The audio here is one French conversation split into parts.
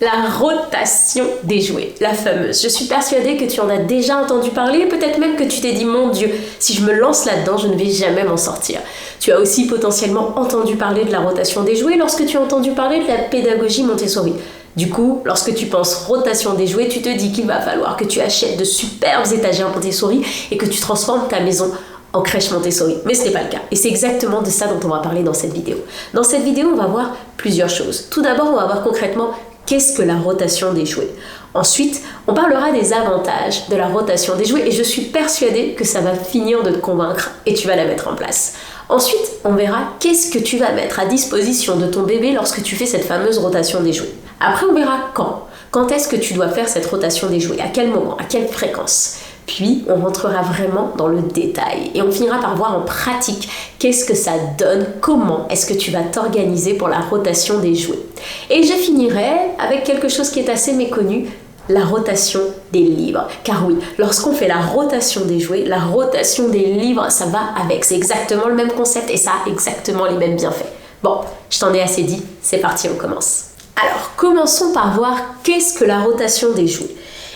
La rotation des jouets, la fameuse. Je suis persuadée que tu en as déjà entendu parler, peut-être même que tu t'es dit, mon Dieu, si je me lance là-dedans, je ne vais jamais m'en sortir. Tu as aussi potentiellement entendu parler de la rotation des jouets lorsque tu as entendu parler de la pédagogie Montessori. Du coup, lorsque tu penses rotation des jouets, tu te dis qu'il va falloir que tu achètes de superbes étagères Montessori et que tu transformes ta maison en crèche Montessori. Mais ce n'est pas le cas. Et c'est exactement de ça dont on va parler dans cette vidéo. Dans cette vidéo, on va voir plusieurs choses. Tout d'abord, on va voir concrètement qu'est-ce que la rotation des jouets. Ensuite, on parlera des avantages de la rotation des jouets et je suis persuadée que ça va finir de te convaincre et tu vas la mettre en place. Ensuite, on verra qu'est-ce que tu vas mettre à disposition de ton bébé lorsque tu fais cette fameuse rotation des jouets. Après, on verra quand. Quand est-ce que tu dois faire cette rotation des jouets? À quel moment? À quelle fréquence? Puis, on rentrera vraiment dans le détail et on finira par voir en pratique qu'est-ce que ça donne, comment est-ce que tu vas t'organiser pour la rotation des jouets. Et je finirai avec quelque chose qui est assez méconnu, la rotation des livres. Car oui, lorsqu'on fait la rotation des jouets, la rotation des livres, ça va avec. C'est exactement le même concept et ça a exactement les mêmes bienfaits. Bon, je t'en ai assez dit, c'est parti, on commence. Alors, commençons par voir qu'est-ce que la rotation des jouets.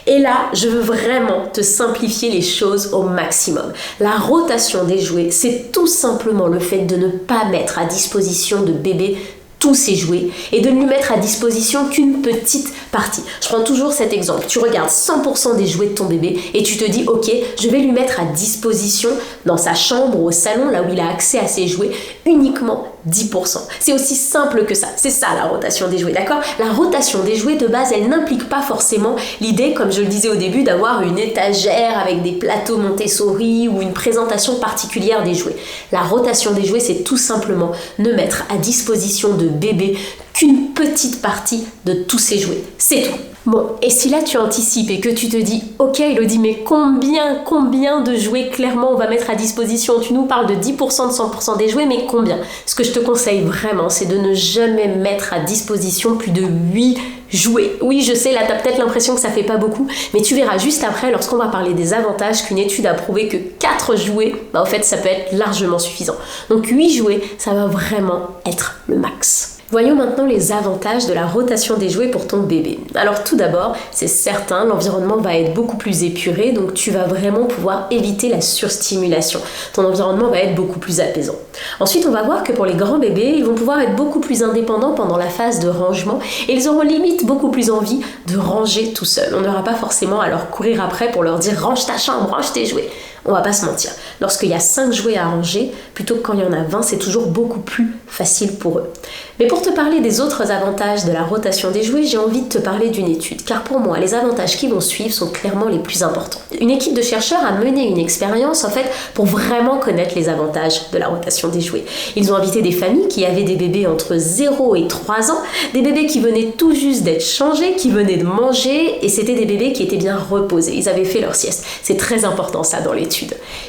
Et là, je veux vraiment te simplifier les choses au maximum. La rotation des jouets, c'est tout simplement le fait de ne pas mettre à disposition de bébé tous ses jouets et de ne lui mettre à disposition qu'une petite partie. Je prends toujours cet exemple. Tu regardes 100% des jouets de ton bébé et tu te dis, ok, je vais lui mettre à disposition dans sa chambre ou au salon, là où il a accès à ses jouets, uniquement 10%. C'est aussi simple que ça. C'est ça la rotation des jouets, d'accord? La rotation des jouets de base, elle n'implique pas forcément l'idée, comme je le disais au début, d'avoir une étagère avec des plateaux Montessori ou une présentation particulière des jouets. La rotation des jouets, c'est tout simplement ne mettre à disposition de bébé qu'une petite partie de tous ces jouets. C'est tout. Bon, et si là tu anticipes et que tu te dis, ok Elodie, mais combien de jouets clairement on va mettre à disposition? Tu nous parles de 10% de 100% des jouets, mais combien? Ce que je te conseille vraiment, c'est de ne jamais mettre à disposition plus de 8 jouets. Oui, je sais, là t'as peut-être l'impression que ça fait pas beaucoup, mais tu verras juste après, lorsqu'on va parler des avantages, qu'une étude a prouvé que 4 jouets, en fait ça peut être largement suffisant. Donc 8 jouets, ça va vraiment être le max. Voyons maintenant les avantages de la rotation des jouets pour ton bébé. Alors tout d'abord, c'est certain, l'environnement va être beaucoup plus épuré, donc tu vas vraiment pouvoir éviter la surstimulation. Ton environnement va être beaucoup plus apaisant. Ensuite, on va voir que pour les grands bébés, ils vont pouvoir être beaucoup plus indépendants pendant la phase de rangement et ils auront limite beaucoup plus envie de ranger tout seul. On n'aura pas forcément à leur courir après pour leur dire « range ta chambre, range tes jouets ». On va pas se mentir. Lorsqu'il y a 5 jouets à ranger, plutôt que quand il y en a 20, c'est toujours beaucoup plus facile pour eux. Mais pour te parler des autres avantages de la rotation des jouets, j'ai envie de te parler d'une étude. Car pour moi, les avantages qui vont suivre sont clairement les plus importants. Une équipe de chercheurs a mené une expérience, en fait, pour vraiment connaître les avantages de la rotation des jouets. Ils ont invité des familles qui avaient des bébés entre 0 et 3 ans, des bébés qui venaient tout juste d'être changés, qui venaient de manger, et c'était des bébés qui étaient bien reposés. Ils avaient fait leur sieste. C'est très important ça dans l'étude.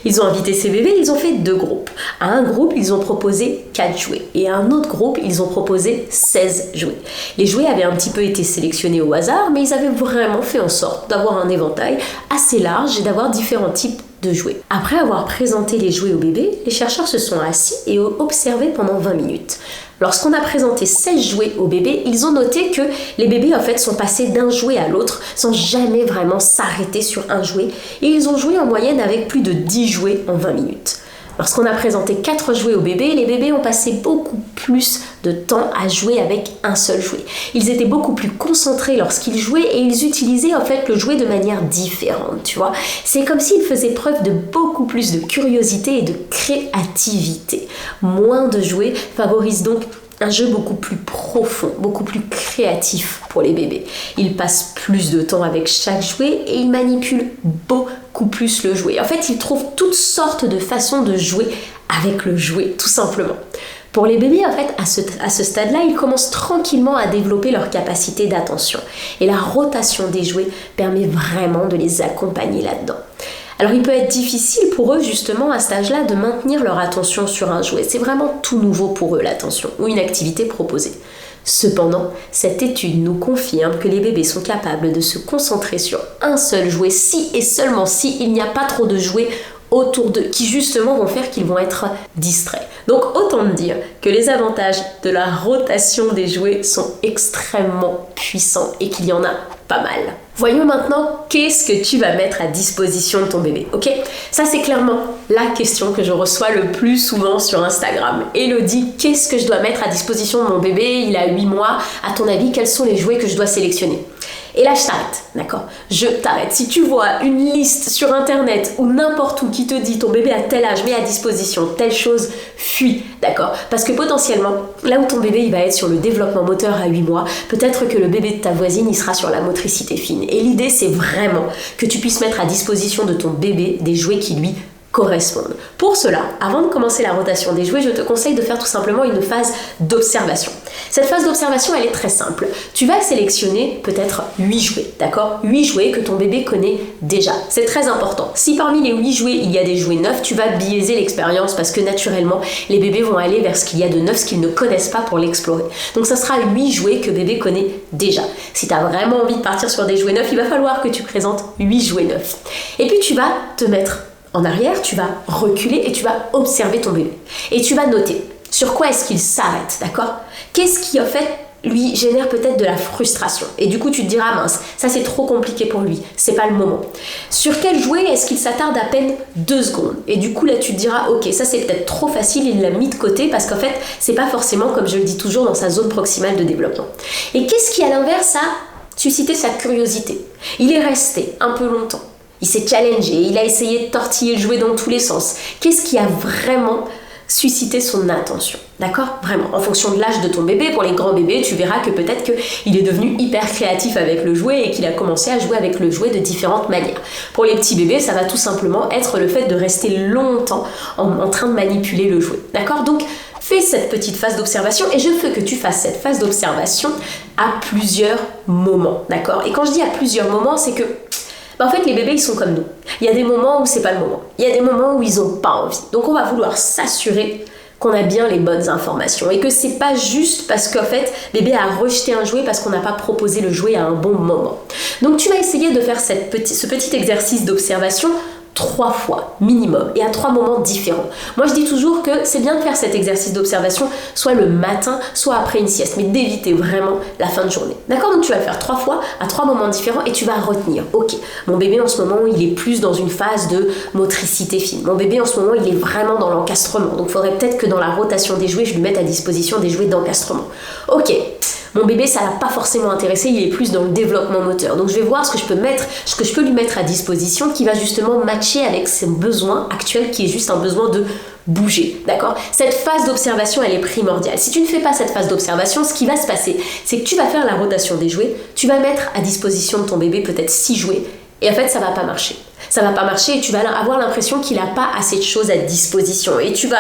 Ils ont invité ces bébés, ils ont fait 2 groupes. À un groupe, ils ont proposé 4 jouets et à un autre groupe, ils ont proposé 16 jouets. Les jouets avaient un petit peu été sélectionnés au hasard, mais ils avaient vraiment fait en sorte d'avoir un éventail assez large et d'avoir différents types de jouets. Après avoir présenté les jouets au bébé, les chercheurs se sont assis et ont observé pendant 20 minutes. Lorsqu'on a présenté 16 jouets au bébé, ils ont noté que les bébés en fait sont passés d'un jouet à l'autre sans jamais vraiment s'arrêter sur un jouet et ils ont joué en moyenne avec plus de 10 jouets en 20 minutes. Lorsqu'on a présenté 4 jouets au bébé, les bébés ont passé beaucoup plus de temps à jouer avec un seul jouet. Ils étaient beaucoup plus concentrés lorsqu'ils jouaient et ils utilisaient en fait le jouet de manière différente, tu vois. C'est comme s'ils faisaient preuve de beaucoup plus de curiosité et de créativité. Moins de jouets favorisent donc un jeu beaucoup plus profond, beaucoup plus créatif pour les bébés. Ils passent plus de temps avec chaque jouet et ils manipulent beaucoup plus le jouet. En fait, ils trouvent toutes sortes de façons de jouer avec le jouet, tout simplement. Pour les bébés, en fait, à ce stade-là, ils commencent tranquillement à développer leur capacité d'attention. Et la rotation des jouets permet vraiment de les accompagner là-dedans. Alors il peut être difficile pour eux justement à cet âge-là de maintenir leur attention sur un jouet. C'est vraiment tout nouveau pour eux l'attention ou une activité proposée. Cependant, cette étude nous confirme que les bébés sont capables de se concentrer sur un seul jouet si et seulement si il n'y a pas trop de jouets autour d'eux qui justement vont faire qu'ils vont être distraits. Donc autant dire que les avantages de la rotation des jouets sont extrêmement puissants et qu'il y en a pas mal. Voyons maintenant qu'est-ce que tu vas mettre à disposition de ton bébé, ok? Ça c'est clairement la question que je reçois le plus souvent sur Instagram. Elodie, qu'est-ce que je dois mettre à disposition de mon bébé? Il a 8 mois. À ton avis, quels sont les jouets que je dois sélectionner? Et là, je t'arrête, d'accord? Je t'arrête. Si tu vois une liste sur Internet ou n'importe où qui te dit ton bébé à tel âge met à disposition telle chose, fuis, d'accord? Parce que potentiellement, là où ton bébé il va être sur le développement moteur à 8 mois, peut-être que le bébé de ta voisine il sera sur la motricité fine. Et l'idée, c'est vraiment que tu puisses mettre à disposition de ton bébé des jouets qui lui correspondent. Pour cela, avant de commencer la rotation des jouets, je te conseille de faire tout simplement une phase d'observation. Cette phase d'observation, elle est très simple. Tu vas sélectionner peut-être 8 jouets, d'accord? 8 jouets que ton bébé connaît déjà. C'est très important. Si parmi les 8 jouets, il y a des jouets neufs, tu vas biaiser l'expérience parce que naturellement, les bébés vont aller vers ce qu'il y a de neuf, ce qu'ils ne connaissent pas pour l'explorer. Donc ça sera 8 jouets que bébé connaît déjà. Si tu as vraiment envie de partir sur des jouets neufs, il va falloir que tu présentes 8 jouets neufs. Et puis tu vas te mettre en arrière, tu vas reculer et tu vas observer ton bébé. Et tu vas noter sur quoi est-ce qu'il s'arrête, d'accord? Qu'est-ce qui, en fait, lui génère peut-être de la frustration. Et du coup, tu te diras, mince, ça c'est trop compliqué pour lui, c'est pas le moment. Sur quel jouet est-ce qu'il s'attarde à peine 2 secondes? Et du coup, là, tu te diras, ok, ça c'est peut-être trop facile, il l'a mis de côté parce qu'en fait, c'est pas forcément, comme je le dis toujours, dans sa zone proximale de développement. Et qu'est-ce qui, à l'inverse, a suscité sa curiosité? Il est resté un peu longtemps. Il s'est challengé, il a essayé de tortiller le jouet dans tous les sens. Qu'est-ce qui a vraiment suscité son attention? D'accord? Vraiment. En fonction de l'âge de ton bébé, pour les grands bébés, tu verras que peut-être qu'il est devenu hyper créatif avec le jouet et qu'il a commencé à jouer avec le jouet de différentes manières. Pour les petits bébés, ça va tout simplement être le fait de rester longtemps en train de manipuler le jouet. D'accord? Donc, fais cette petite phase d'observation et je veux que tu fasses cette phase d'observation à plusieurs moments. D'accord? Et quand je dis à plusieurs moments, c'est que en fait, les bébés, ils sont comme nous. Il y a des moments où c'est pas le moment. Il y a des moments où ils n'ont pas envie. Donc, on va vouloir s'assurer qu'on a bien les bonnes informations et que c'est pas juste parce qu'en fait, bébé a rejeté un jouet parce qu'on n'a pas proposé le jouet à un bon moment. Donc, tu vas essayer de faire ce petit exercice d'observation 3 fois minimum et à 3 moments différents. Moi je dis toujours que c'est bien de faire cet exercice d'observation soit le matin, soit après une sieste, mais d'éviter vraiment la fin de journée. D'accord? Donc tu vas le faire 3 fois à 3 moments différents et tu vas retenir. Ok, mon bébé en ce moment il est plus dans une phase de motricité fine. Mon bébé en ce moment il est vraiment dans l'encastrement. Donc il faudrait peut-être que dans la rotation des jouets, je lui mette à disposition des jouets d'encastrement. Ok. Mon bébé, ça l'a pas forcément intéressé, il est plus dans le développement moteur. Donc je vais voir ce que je peux lui mettre à disposition qui va justement matcher avec ses besoins actuels, qui est juste un besoin de bouger, d'accord? Cette phase d'observation, elle est primordiale. Si tu ne fais pas cette phase d'observation, ce qui va se passer, c'est que tu vas faire la rotation des jouets, tu vas mettre à disposition de ton bébé peut-être 6 jouets, et en fait, ça va pas marcher. Ça va pas marcher et tu vas avoir l'impression qu'il n'a pas assez de choses à disposition. Et tu vas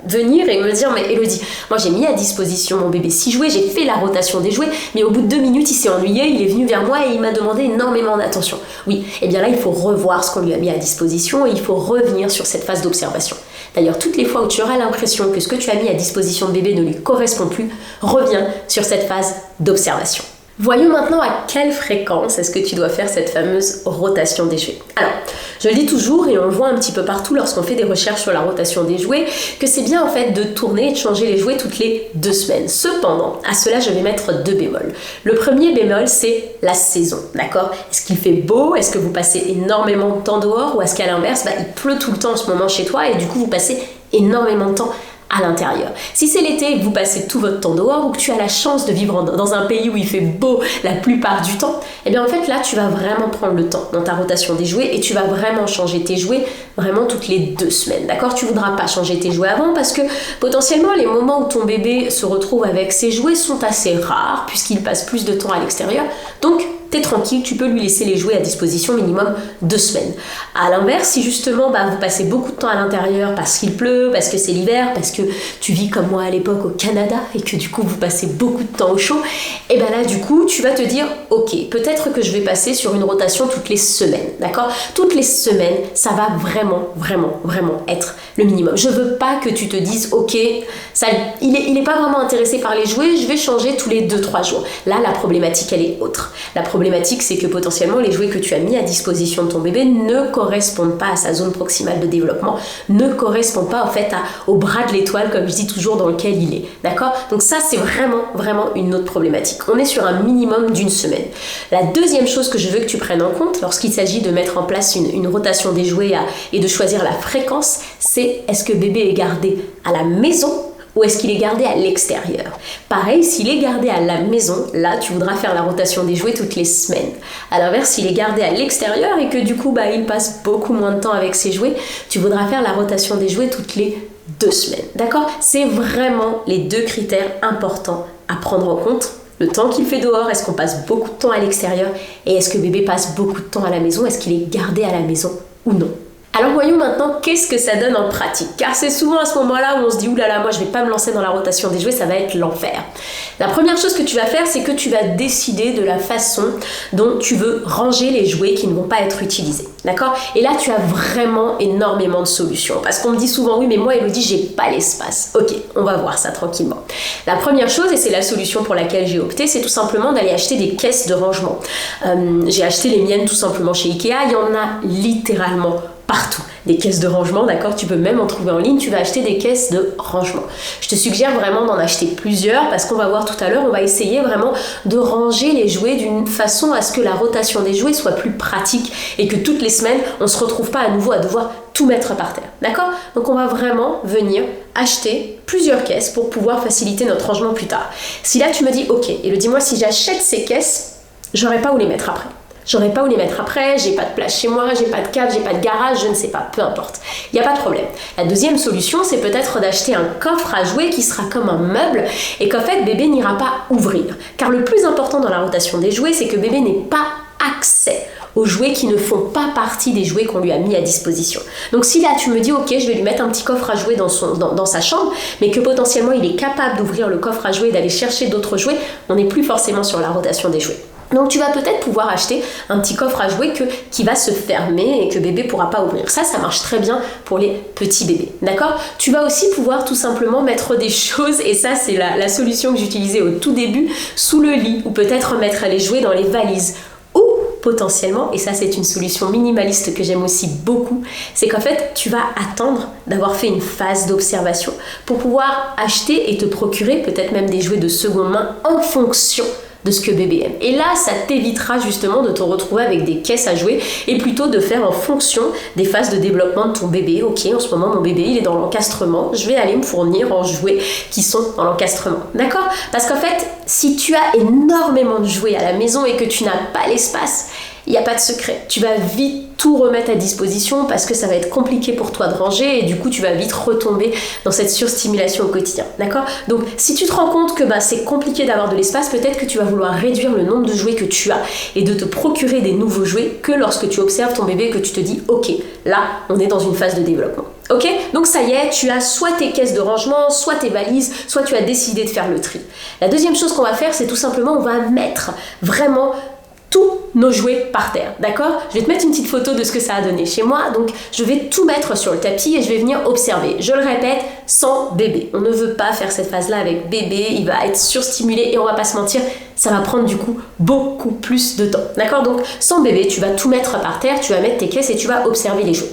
venir et me dire, mais Elodie, moi j'ai mis à disposition mon bébé 6 jouets, j'ai fait la rotation des jouets, mais au bout de 2 minutes, il s'est ennuyé, il est venu vers moi et il m'a demandé énormément d'attention. Oui, et bien là, il faut revoir ce qu'on lui a mis à disposition et il faut revenir sur cette phase d'observation. D'ailleurs, toutes les fois où tu auras l'impression que ce que tu as mis à disposition de bébé ne lui correspond plus, reviens sur cette phase d'observation. Voyons maintenant à quelle fréquence est-ce que tu dois faire cette fameuse rotation des jouets. Alors, je le dis toujours et on le voit un petit peu partout lorsqu'on fait des recherches sur la rotation des jouets, que c'est bien en fait de tourner et de changer les jouets toutes les 2 semaines. Cependant, à cela, je vais mettre 2 bémols. Le premier bémol, c'est la saison, d'accord? Est-ce qu'il fait beau? Est-ce que vous passez énormément de temps dehors? Ou est-ce qu'à l'inverse, il pleut tout le temps en ce moment chez toi et du coup, vous passez énormément de temps à l'intérieur. Si c'est l'été et que vous passez tout votre temps dehors ou que tu as la chance de vivre dans un pays où il fait beau la plupart du temps, et bien en fait là tu vas vraiment prendre le temps dans ta rotation des jouets et tu vas vraiment changer tes jouets vraiment toutes les 2 semaines, d'accord? Tu voudras pas changer tes jouets avant parce que potentiellement les moments où ton bébé se retrouve avec ses jouets sont assez rares puisqu'il passe plus de temps à l'extérieur, donc t'es tranquille, tu peux lui laisser les jouets à disposition minimum 2 semaines. À l'inverse, si justement vous passez beaucoup de temps à l'intérieur parce qu'il pleut, parce que c'est l'hiver, parce que tu vis comme moi à l'époque au Canada et que du coup vous passez beaucoup de temps au chaud, et bien là du coup tu vas te dire ok, peut-être que je vais passer sur une rotation toutes les semaines, d'accord? Toutes les semaines, ça va vraiment être le minimum. Je veux pas que tu te dises ok, il est pas vraiment intéressé par les jouets, je vais changer tous les 2-3 jours. Là la problématique elle est autre. La problématique problématique, c'est que potentiellement les jouets que tu as mis à disposition de ton bébé ne correspondent pas à sa zone proximale de développement, ne correspondent pas en fait au bras de l'étoile, comme je dis toujours, dans lequel il est. D'accord? Donc ça, c'est vraiment une autre problématique. On est sur un minimum d'une semaine. La deuxième chose que je veux que tu prennes en compte lorsqu'il s'agit de mettre en place une rotation des jouets et de choisir la fréquence, c'est est-ce que bébé est gardé à la maison ou est-ce qu'il est gardé à l'extérieur? Pareil, s'il est gardé à la maison, là, tu voudras faire la rotation des jouets toutes les semaines. À l'inverse, s'il est gardé à l'extérieur et que du coup, il passe beaucoup moins de temps avec ses jouets, tu voudras faire la rotation des jouets toutes les 2 semaines. D'accord? C'est vraiment les 2 critères importants à prendre en compte. Le temps qu'il fait dehors, est-ce qu'on passe beaucoup de temps à l'extérieur? Et est-ce que bébé passe beaucoup de temps à la maison? Est-ce qu'il est gardé à la maison ou non? Alors voyons maintenant qu'est-ce que ça donne en pratique, car c'est souvent à ce moment-là où on se dit « Oulala, moi je vais pas me lancer dans la rotation des jouets, ça va être l'enfer ». La première chose que tu vas faire, c'est que tu vas décider de la façon dont tu veux ranger les jouets qui ne vont pas être utilisés, d'accord? Et là, tu as vraiment énormément de solutions, parce qu'on me dit souvent « Oui, mais moi, Elodie, j'ai pas l'espace ». Ok, on va voir ça tranquillement. La première chose, et c'est la solution pour laquelle j'ai opté, c'est tout simplement d'aller acheter des caisses de rangement. J'ai acheté les miennes tout simplement chez Ikea, il y en a littéralement partout. Des caisses de rangement, d'accord? Tu peux même en trouver en ligne, tu vas acheter des caisses de rangement. Je te suggère vraiment d'en acheter plusieurs parce qu'on va voir tout à l'heure, on va essayer vraiment de ranger les jouets d'une façon à ce que la rotation des jouets soit plus pratique et que toutes les semaines, on ne se retrouve pas à nouveau à devoir tout mettre par terre, d'accord? Donc on va vraiment venir acheter plusieurs caisses pour pouvoir faciliter notre rangement plus tard. Si là tu me dis, ok, et dis-moi si j'achète ces caisses, j'aurai pas où les mettre après. J'aurais pas où les mettre après, j'ai pas de place chez moi, j'ai pas de cave, j'ai pas de garage, je ne sais pas, peu importe. Il n'y a pas de problème. La deuxième solution, c'est peut-être d'acheter un coffre à jouets qui sera comme un meuble et qu'en fait bébé n'ira pas ouvrir. Car le plus important dans la rotation des jouets, c'est que bébé n'ait pas accès aux jouets qui ne font pas partie des jouets qu'on lui a mis à disposition. Donc si là tu me dis ok, je vais lui mettre un petit coffre à jouets dans sa chambre, mais que potentiellement il est capable d'ouvrir le coffre à jouets et d'aller chercher d'autres jouets, on n'est plus forcément sur la rotation des jouets. Donc tu vas peut-être pouvoir acheter un petit coffre à jouets qui va se fermer et que bébé pourra pas ouvrir. Ça marche très bien pour les petits bébés, d'accord? Tu vas aussi pouvoir tout simplement mettre des choses, et ça c'est la solution que j'utilisais au tout début, sous le lit, ou peut-être mettre les jouets dans les valises. Ou potentiellement, et ça c'est une solution minimaliste que j'aime aussi beaucoup, c'est qu'en fait tu vas attendre d'avoir fait une phase d'observation pour pouvoir acheter et te procurer peut-être même des jouets de seconde main en fonction de ce que bébé aime. Et là, ça t'évitera justement de te retrouver avec des caisses à jouer et plutôt de faire en fonction des phases de développement de ton bébé. Ok, en ce moment, mon bébé, il est dans l'encastrement, je vais aller me fournir en jouets qui sont dans l'encastrement. D'accord? Parce qu'en fait, si tu as énormément de jouets à la maison et que tu n'as pas l'espace, il n'y a pas de secret. Tu vas vite tout remettre à disposition parce que ça va être compliqué pour toi de ranger et du coup tu vas vite retomber dans cette surstimulation au quotidien, d'accord? Donc si tu te rends compte que c'est compliqué d'avoir de l'espace, peut-être que tu vas vouloir réduire le nombre de jouets que tu as et de te procurer des nouveaux jouets que lorsque tu observes ton bébé et que tu te dis ok, là on est dans une phase de développement. Ok? Donc ça y est, tu as soit tes caisses de rangement, soit tes valises, soit tu as décidé de faire le tri. La deuxième chose qu'on va faire, c'est tout simplement on va mettre vraiment tous nos jouets par terre, d'accord? Je vais te mettre une petite photo de ce que ça a donné chez moi, donc je vais tout mettre sur le tapis et je vais venir observer. Je le répète, sans bébé. On ne veut pas faire cette phase-là avec bébé, il va être surstimulé et on va pas se mentir, ça va prendre du coup beaucoup plus de temps, d'accord? Donc sans bébé, tu vas tout mettre par terre, tu vas mettre tes caisses et tu vas observer les jouets.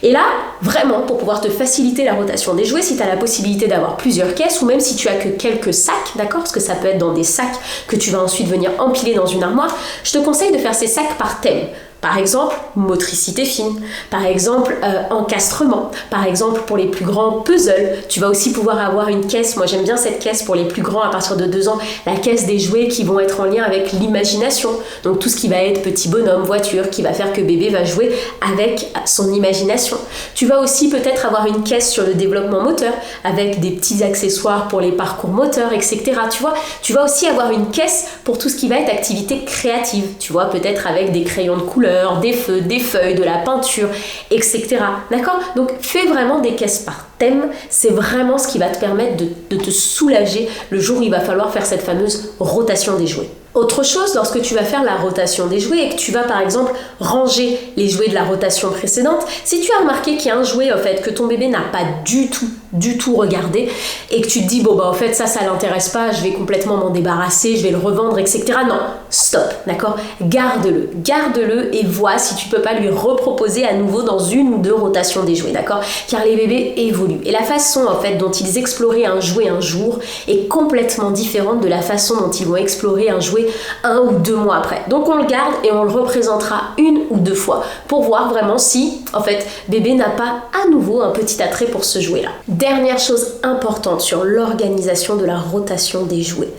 Et là, vraiment, pour pouvoir te faciliter la rotation des jouets, si tu as la possibilité d'avoir plusieurs caisses ou même si tu as que quelques sacs, d'accord? Parce que ça peut être dans des sacs que tu vas ensuite venir empiler dans une armoire, je te conseille de faire ces sacs par thème. Par exemple, motricité fine, par exemple, encastrement, par exemple, pour les plus grands, puzzle. Tu vas aussi pouvoir avoir une caisse, moi j'aime bien cette caisse pour les plus grands à partir de 2 ans, la caisse des jouets qui vont être en lien avec l'imagination. Donc tout ce qui va être petit bonhomme, voiture, qui va faire que bébé va jouer avec son imagination. Tu vas aussi peut-être avoir une caisse sur le développement moteur, avec des petits accessoires pour les parcours moteurs, etc. Tu vois, tu vas aussi avoir une caisse pour tout ce qui va être activité créative. Tu vois, peut-être avec des crayons de couleur, des feux, des feuilles, de la peinture, etc. D'accord? Donc fais vraiment des caisses par thème, c'est vraiment ce qui va te permettre de te soulager le jour où il va falloir faire cette fameuse rotation des jouets. Autre chose, lorsque tu vas faire la rotation des jouets et que tu vas par exemple ranger les jouets de la rotation précédente, si tu as remarqué qu'il y a un jouet en fait que ton bébé n'a pas du tout regardé et que tu te dis bon bah en fait ça l'intéresse pas, je vais complètement m'en débarrasser, je vais le revendre, etc. Non, stop, d'accord? Garde-le et vois si tu peux pas lui reproposer à nouveau dans une ou deux rotations des jouets, d'accord? Car les bébés évoluent et la façon en fait dont ils exploraient un jouet un jour est complètement différente de la façon dont ils vont explorer un jouet 1 ou 2 mois après. Donc on le garde et on le représentera 1 ou 2 fois pour voir vraiment si en fait bébé n'a pas à nouveau un petit attrait pour ce jouet là. Dernière chose importante sur l'organisation de la rotation des jouets.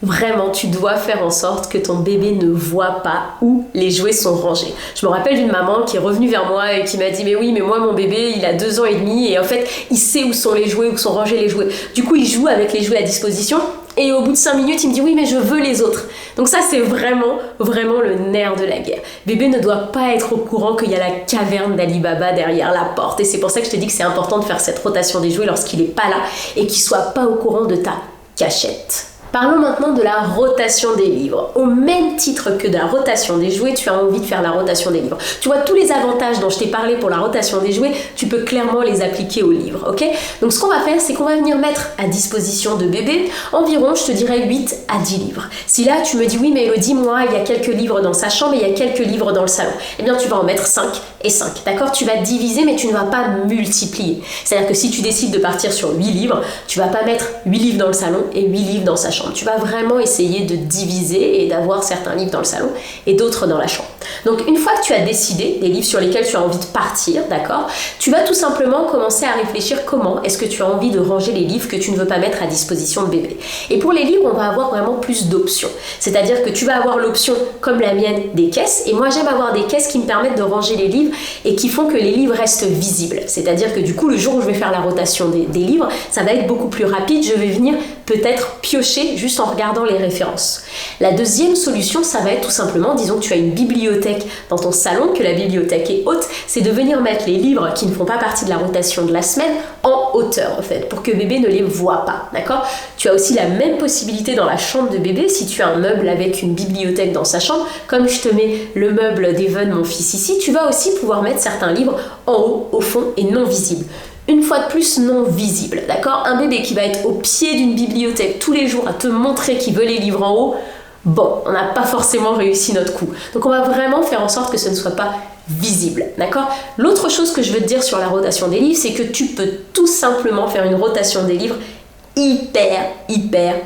Vraiment, tu dois faire en sorte que ton bébé ne voit pas où les jouets sont rangés. Je me rappelle d'une maman qui est revenue vers moi et qui m'a dit « Mais oui, mais moi, mon bébé, il a 2 ans et demi et en fait, il sait où sont les jouets, où sont rangés les jouets. Du coup, il joue avec les jouets à disposition et au bout de 5 minutes, il me dit « Oui, mais je veux les autres. » Donc ça, c'est vraiment le nerf de la guerre. Bébé ne doit pas être au courant qu'il y a la caverne d'Ali Baba derrière la porte. Et c'est pour ça que je te dis que c'est important de faire cette rotation des jouets lorsqu'il n'est pas là et qu'il ne soit pas au courant de ta cachette. Parlons maintenant de la rotation des livres. Au même titre que de la rotation des jouets, tu as envie de faire la rotation des livres. Tu vois, tous les avantages dont je t'ai parlé pour la rotation des jouets, tu peux clairement les appliquer aux livres, ok? Donc ce qu'on va faire, c'est qu'on va venir mettre à disposition de bébé environ, je te dirais, 8 à 10 livres. Si là, tu me dis, oui, mais Elodie, moi, il y a quelques livres dans sa chambre et il y a quelques livres dans le salon, eh bien, tu vas en mettre 5 et 5, d'accord? Tu vas diviser, mais tu ne vas pas multiplier. C'est-à-dire que si tu décides de partir sur 8 livres, tu vas pas mettre 8 livres dans le salon et 8 livres dans sa chambre. Tu vas vraiment essayer de diviser et d'avoir certains livres dans le salon et d'autres dans la chambre. Donc une fois que tu as décidé des livres sur lesquels tu as envie de partir, d'accord, tu vas tout simplement commencer à réfléchir comment est-ce que tu as envie de ranger les livres que tu ne veux pas mettre à disposition de bébé. Et pour les livres, on va avoir vraiment plus d'options. C'est-à-dire que tu vas avoir l'option, comme la mienne, des caisses. Et moi, j'aime avoir des caisses qui me permettent de ranger les livres et qui font que les livres restent visibles. C'est-à-dire que du coup, le jour où je vais faire la rotation des livres, ça va être beaucoup plus rapide. Je vais venir peut-être piocher juste en regardant les références. La deuxième solution, ça va être tout simplement, disons que tu as une bibliothèque dans ton salon, que la bibliothèque est haute, c'est de venir mettre les livres qui ne font pas partie de la rotation de la semaine en hauteur, en fait, pour que bébé ne les voit pas, d'accord? Tu as aussi la même possibilité dans la chambre de bébé, si tu as un meuble avec une bibliothèque dans sa chambre, comme je te mets le meuble d'Evan, mon fils, ici, tu vas aussi pouvoir mettre certains livres en haut, au fond et non visibles. Une fois de plus, non visible, d'accord? Un bébé qui va être au pied d'une bibliothèque tous les jours à te montrer qu'il veut les livres en haut, bon, on n'a pas forcément réussi notre coup. Donc on va vraiment faire en sorte que ce ne soit pas visible, d'accord? L'autre chose que je veux te dire sur la rotation des livres, c'est que tu peux tout simplement faire une rotation des livres hyper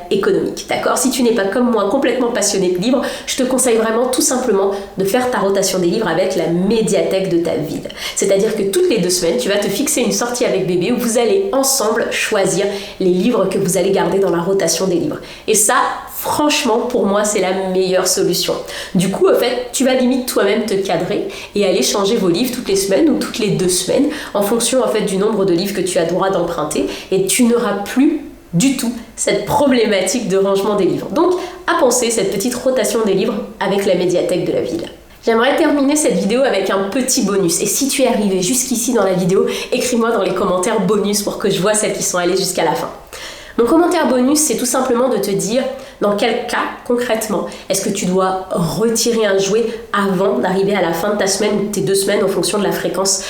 économique, d'accord? Si tu n'es pas comme moi complètement passionné de livres, je te conseille vraiment tout simplement de faire ta rotation des livres avec la médiathèque de ta ville. C'est-à-dire que toutes les 2 semaines, tu vas te fixer une sortie avec bébé où vous allez ensemble choisir les livres que vous allez garder dans la rotation des livres. Et ça, franchement, pour moi, c'est la meilleure solution. Du coup, en fait, tu vas limite toi-même te cadrer et aller changer vos livres toutes les semaines ou toutes les 2 semaines en fonction en fait du nombre de livres que tu as droit d'emprunter et tu n'auras plus du tout cette problématique de rangement des livres. Donc, à penser cette petite rotation des livres avec la médiathèque de la ville. J'aimerais terminer cette vidéo avec un petit bonus. Et si tu es arrivé jusqu'ici dans la vidéo, écris-moi dans les commentaires bonus pour que je vois celles qui sont allées jusqu'à la fin. Mon commentaire bonus, c'est tout simplement de te dire dans quel cas, concrètement, est-ce que tu dois retirer un jouet avant d'arriver à la fin de ta semaine ou de tes 2 semaines en fonction de la fréquence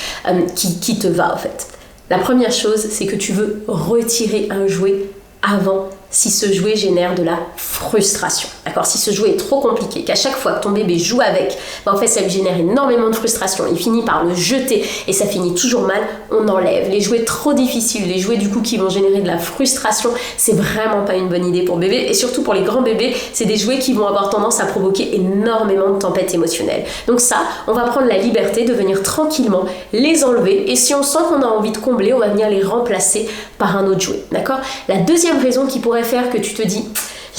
qui te va en fait. La première chose, c'est que tu veux retirer un jouet avant si ce jouet génère de la frustration. D'accord? Si ce jouet est trop compliqué, qu'à chaque fois que ton bébé joue avec, en fait ça lui génère énormément de frustration, il finit par le jeter et ça finit toujours mal, on enlève. Les jouets trop difficiles, les jouets du coup qui vont générer de la frustration, c'est vraiment pas une bonne idée pour bébé et surtout pour les grands bébés, c'est des jouets qui vont avoir tendance à provoquer énormément de tempêtes émotionnelles. Donc ça, on va prendre la liberté de venir tranquillement les enlever et si on sent qu'on a envie de combler, on va venir les remplacer par un autre jouet. D'accord? La deuxième raison qui pourrait faire que tu te dis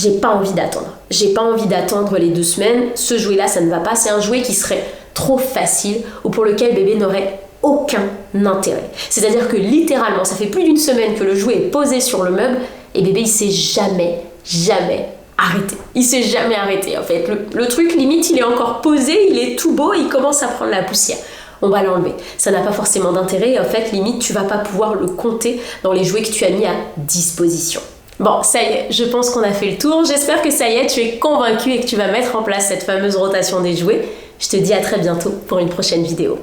j'ai pas envie d'attendre. J'ai pas envie d'attendre les 2 semaines. Ce jouet-là, ça ne va pas. C'est un jouet qui serait trop facile ou pour lequel bébé n'aurait aucun intérêt. C'est-à-dire que littéralement, ça fait plus d'1 semaine que le jouet est posé sur le meuble et bébé, il s'est jamais arrêté. Il s'est jamais arrêté en fait. Le truc, limite, il est encore posé, il est tout beau et il commence à prendre la poussière. On va l'enlever. Ça n'a pas forcément d'intérêt et en fait, limite, tu vas pas pouvoir le compter dans les jouets que tu as mis à disposition. Bon, ça y est, je pense qu'on a fait le tour. J'espère que ça y est, tu es convaincu et que tu vas mettre en place cette fameuse rotation des jouets. Je te dis à très bientôt pour une prochaine vidéo.